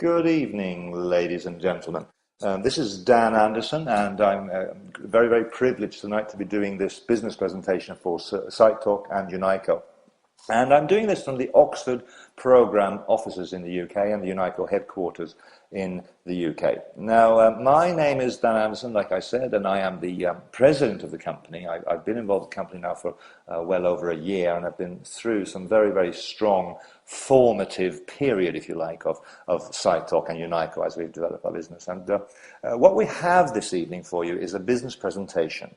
Good evening, ladies and gentlemen. This is Dan Anderson, and I'm very, very privileged tonight to be doing this business presentation for Sitetalk and UNAICO. And I'm doing this from the Oxford Programme offices in the UK and the UNAICO headquarters in the UK. Now, my name is Dan Anderson, like I said, and I am the president of the company. I've been involved in the company now for well over a year, and I've been through some very, very strong formative period, if you like, of Sitetalk and UNAICO as we've developed our business. And what we have this evening for you is a business presentation.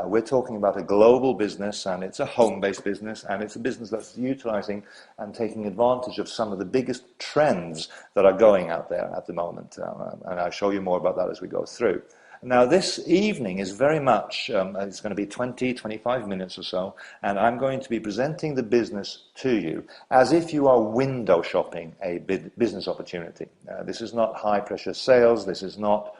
We're talking about a global business, and it's a home-based business, and it's a business that's utilizing and taking advantage of some of the biggest trends that are going out there at the moment. And I'll show you more about that as we go through. Now, this evening is very much, it's going to be 25 minutes or so, and I'm going to be presenting the business to you as if you are window shopping a business opportunity. This is not high-pressure sales. This is not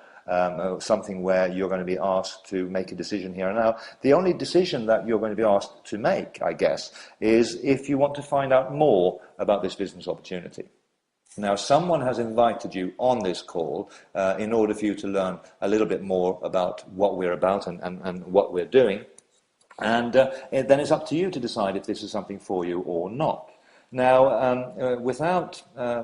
something where you're going to be asked to make a decision here and now. The only decision that you're going to be asked to make, I guess, is if you want to find out more about this business opportunity. Now, someone has invited you on this call in order for you to learn a little bit more about what we're about and what we're doing. And then it's up to you to decide if this is something for you or not. Now, without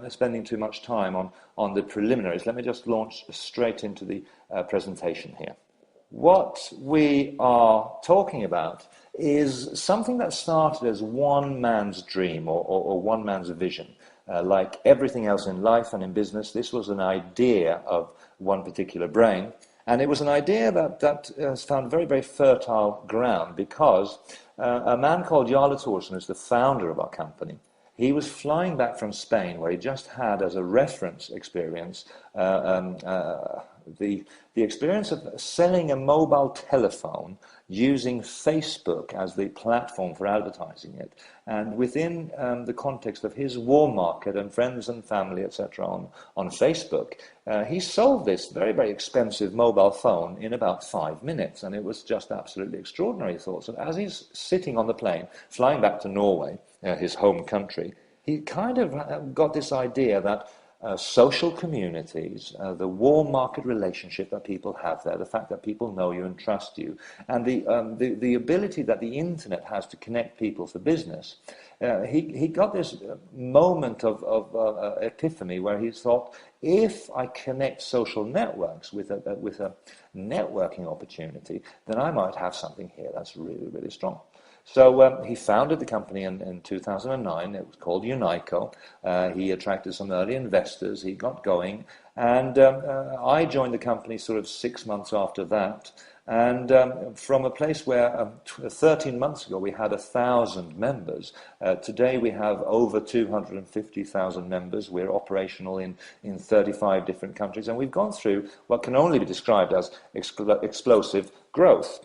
spending too much time on the preliminaries, let me just launch straight into the presentation here. What we are talking about is something that started as one man's dream or one man's vision. Like everything else in life and in business, this was an idea of one particular brain. And it was an idea that has found very, very fertile ground because a man called Jarle Thorsen is the founder of our company. He was flying back from Spain, where he just had as a reference experience the experience of selling a mobile telephone using Facebook as the platform for advertising it. And within the context of his warm market and friends and family, etc., on Facebook, he sold this very, very expensive mobile phone in about 5 minutes. And it was just absolutely extraordinary, he thought. So as he's sitting on the plane, flying back to Norway, his home country, he kind of got this idea that social communities, the warm market relationship that people have there, the fact that people know you and trust you, and the ability that the internet has to connect people for business, he got this moment of epiphany where he thought, if I connect social networks with a networking opportunity, then I might have something here that's really, really strong. So he founded the company in 2009. It was called UNAICO. He attracted some early investors. He got going. And I joined the company sort of 6 months after that. And from a place where 13 months ago we had 1,000 members, today we have over 250,000 members. We're operational in 35 different countries. And we've gone through what can only be described as explosive growth.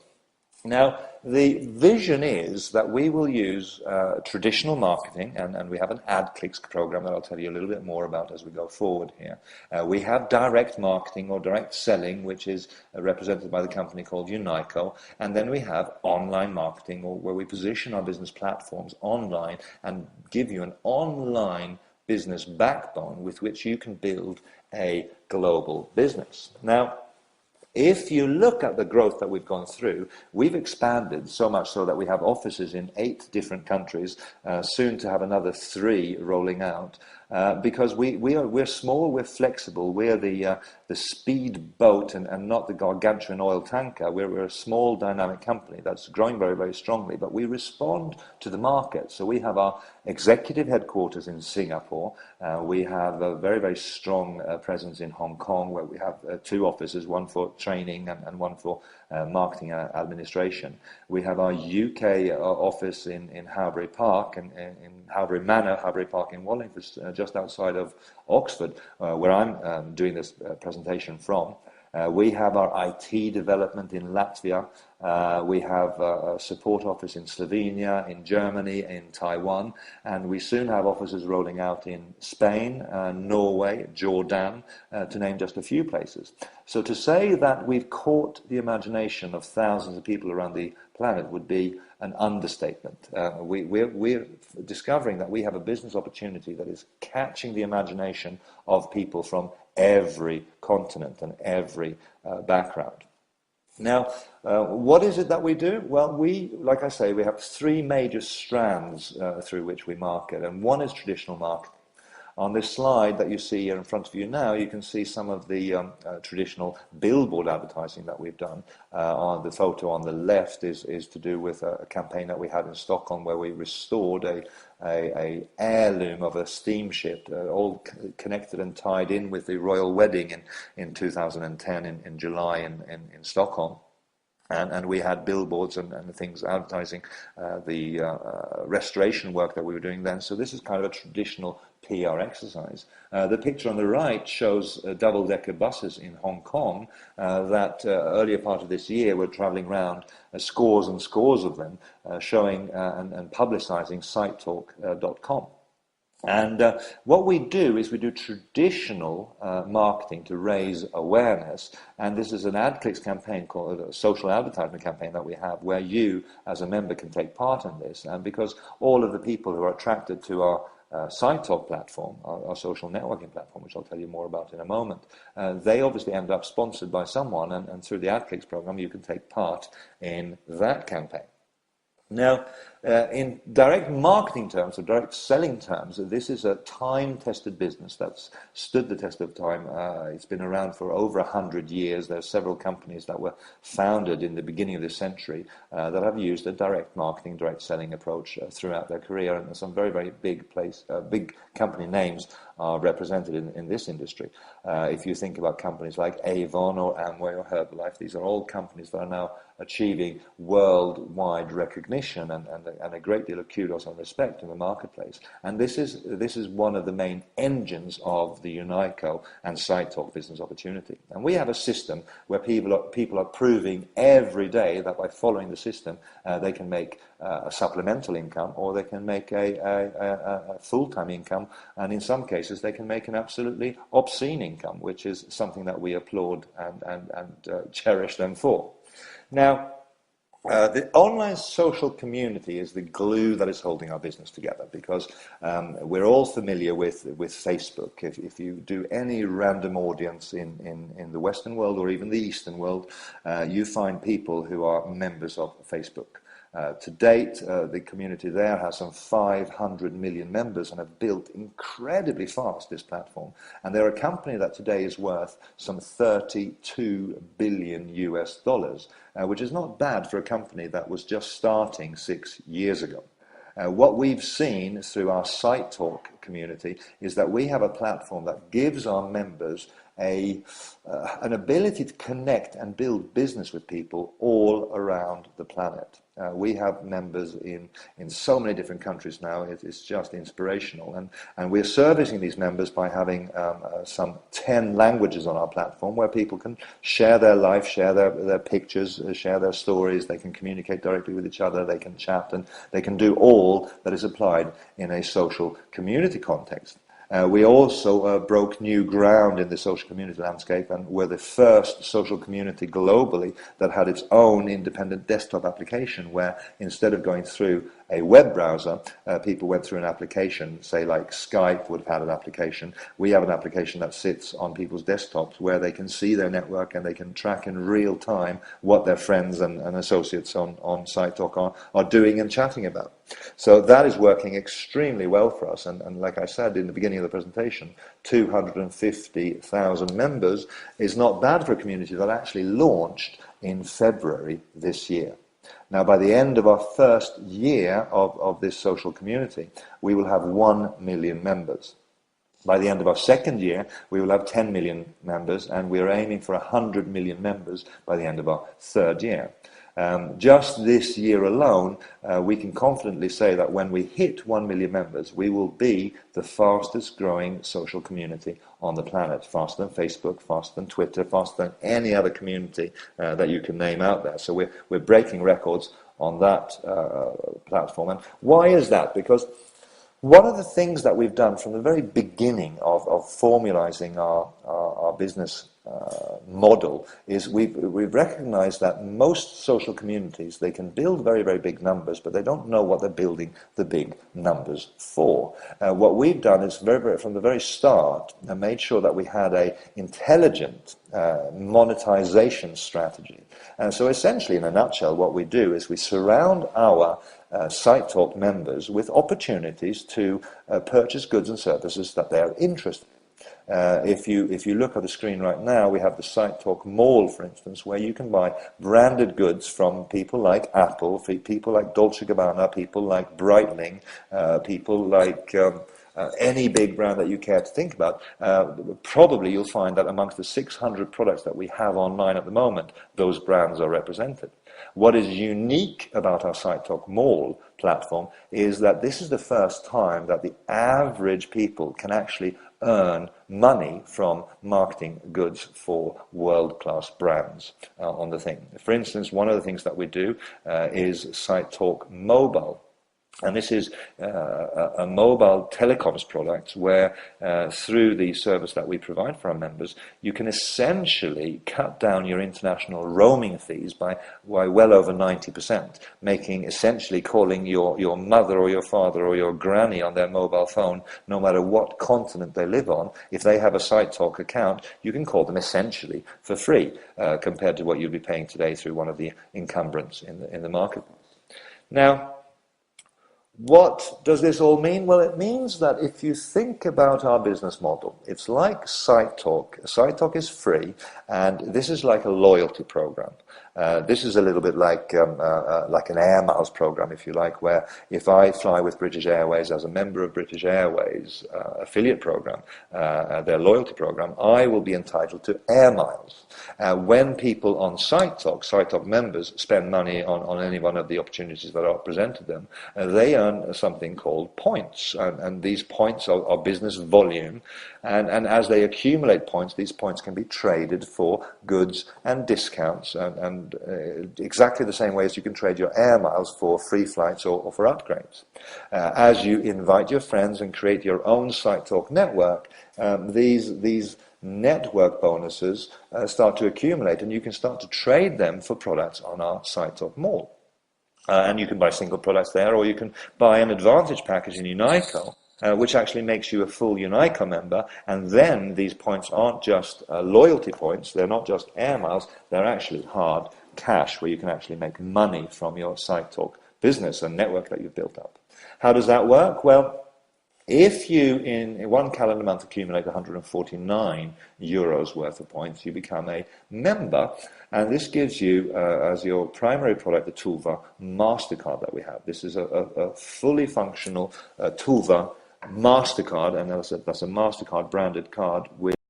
Now, the vision is that we will use traditional marketing, and we have an ad clicks program that I'll tell you a little bit more about as we go forward here. We have direct marketing or direct selling, which is represented by the company called UNAICO, and then we have online marketing, or where we position our business platforms online and give you an online business backbone with which you can build a global business. Now, if you look at the growth that we've gone through, we've expanded so much so that we have offices in 8 different countries, soon to have another 3 rolling out. Because we're small, we're flexible, we're the speed boat and not the gargantuan oil tanker. We're a small dynamic company that's growing very, very strongly, but we respond to the market. So we have our executive headquarters in Singapore. We have a very, very strong presence in Hong Kong, where we have 2 offices, one for training and one for marketing and administration. We have our UK office in Howbury Park, in Howbury Manor, Howbury Park in Wallingford, just outside of Oxford, where I'm doing this presentation from. We have our IT development in Latvia. We have a support office in Slovenia, in Germany, in Taiwan, and we soon have offices rolling out in Spain, Norway, Jordan, to name just a few places. So to say that we've caught the imagination of thousands of people around the planet would be an understatement. We're discovering that we have a business opportunity that is catching the imagination of people from every continent and every background. Now, what is it that we do? Well, like I say, we have three major strands through which we market, and one is traditional marketing. On this slide that you see here in front of you now, you can see some of the traditional billboard advertising that we've done. On the photo on the left is to do with a campaign that we had in Stockholm where we restored a heirloom of a steamship, all connected and tied in with the royal wedding in 2010 in July in Stockholm. And we had billboards and things advertising the restoration work that we were doing then. So this is kind of a traditional PR exercise. The picture on the right shows double-decker buses in Hong Kong that earlier part of this year were traveling around, scores and scores of them, showing and publicizing Sitetalk.com. And what we do is we do traditional marketing to raise awareness, and this is an AdClicks campaign called a social advertisement campaign that we have where you as a member can take part in this, and because all of the people who are attracted to our Sitetalk platform, our social networking platform, which I'll tell you more about in a moment, they obviously end up sponsored by someone, and through the AdClicks program you can take part in that campaign. Now, in direct marketing terms, or direct selling terms, this is a time-tested business that's stood the test of time. It's been around for over 100 years. There are several companies that were founded in the beginning of this century that have used a direct marketing, direct selling approach throughout their career, and some very, very big company names are represented in this industry. If you think about companies like Avon or Amway or Herbalife, these are all companies that are now achieving worldwide recognition and a great deal of kudos and respect in the marketplace. And this is one of the main engines of the UNAICO and Sitetalk business opportunity. And we have a system where people are proving every day that by following the system they can make a supplemental income, or they can make a full-time income, and in some cases they can make an absolutely obscene income, which is something that we applaud and cherish them for. Now, the online social community is the glue that is holding our business together, because we're all familiar with Facebook. If you do any random audience in the Western world or even the Eastern world, you find people who are members of Facebook. To date, the community there has some 500 million members and have built incredibly fast this platform. And they're a company that today is worth some $32 billion US, which is not bad for a company that was just starting 6 years ago. What we've seen through our Sitetalk community is that we have a platform that gives our members an ability to connect and build business with people all around the planet. We have members in so many different countries now. It's just inspirational, and we're servicing these members by having some 10 languages on our platform where people can share their life, share their pictures, share their stories. They can communicate directly with each other, they can chat, and they can do all that is applied in a social community context. We also broke new ground in the social community landscape, and were the first social community globally that had its own independent desktop application, where instead of going through a web browser, people went through an application, say like Skype would have had an application. We have an application that sits on people's desktops where they can see their network and they can track in real time what their friends and associates on Sitetalk are doing and chatting about. So that is working extremely well for us, and like I said in the beginning of the presentation, 250,000 members is not bad for a community that actually launched in February this year. Now, by the end of our first year of this social community, we will have 1 million members. By the end of our second year, we will have 10 million members, and we're aiming for 100 million members by the end of our third year. Just this year alone, we can confidently say that when we hit 1 million members, we will be the fastest growing social community on the planet, faster than Facebook, faster than Twitter, faster than any other community that you can name out there. So we're breaking records on that platform. And why is that? Because one of the things that we've done from the very beginning of formalizing our business model is we've recognized that most social communities, they can build very, very big numbers, but they don't know what they're building the big numbers for. What we've done is from the very start made sure that we had an intelligent monetization strategy. And so essentially, in a nutshell, what we do is we surround our Sitetalk members with opportunities to purchase goods and services that they are interested in. If you look at the screen right now, we have the Sitetalk Mall, for instance, where you can buy branded goods from people like Apple, people like Dolce & Gabbana, people like Breitling, people like any big brand that you care to think about. Probably you'll find that amongst the 600 products that we have online at the moment, those brands are represented. What is unique about our Sitetalk Mall platform is that this is the first time that the average people can actually earn money from marketing goods for world-class brands on the thing. For instance, one of the things that we do is Sitetalk Mobile. And this is a mobile telecoms product where through the service that we provide for our members, you can essentially cut down your international roaming fees by well over 90%, making essentially calling your mother or your father or your granny on their mobile phone, no matter what continent they live on. If they have a Sitetalk account, you can call them essentially for free compared to what you'd be paying today through one of the incumbents in the market. Now, what does this all mean? Well, it means that if you think about our business model, it's like Sitetalk. Sitetalk is free, and this is like a loyalty program. This is a little bit like an Air Miles program, if you like, where if I fly with British Airways as a member of British Airways affiliate program, their loyalty program, I will be entitled to Air Miles. When people on Sitetalk members spend money on any one of the opportunities that are presented them, they earn something called points, and these points are business volume, and as they accumulate points, these points can be traded for goods and discounts, and exactly the same way as you can trade your air miles for free flights or for upgrades. As you invite your friends and create your own Sitetalk network, these network bonuses start to accumulate, and you can start to trade them for products on our Sitetalk Mall. And you can buy single products there, or you can buy an advantage package in UNAICO, which actually makes you a full UNAICO member, and then these points aren't just loyalty points, they're not just air miles, they're actually hard cash, where you can actually make money from your Sitetalk business and network that you've built up. How does that work? Well, if you, in one calendar month, accumulate 149 euros worth of points, you become a member, and this gives you, as your primary product, the Tulva MasterCard that we have. This is a fully functional Tulva MasterCard, and that's a MasterCard branded card with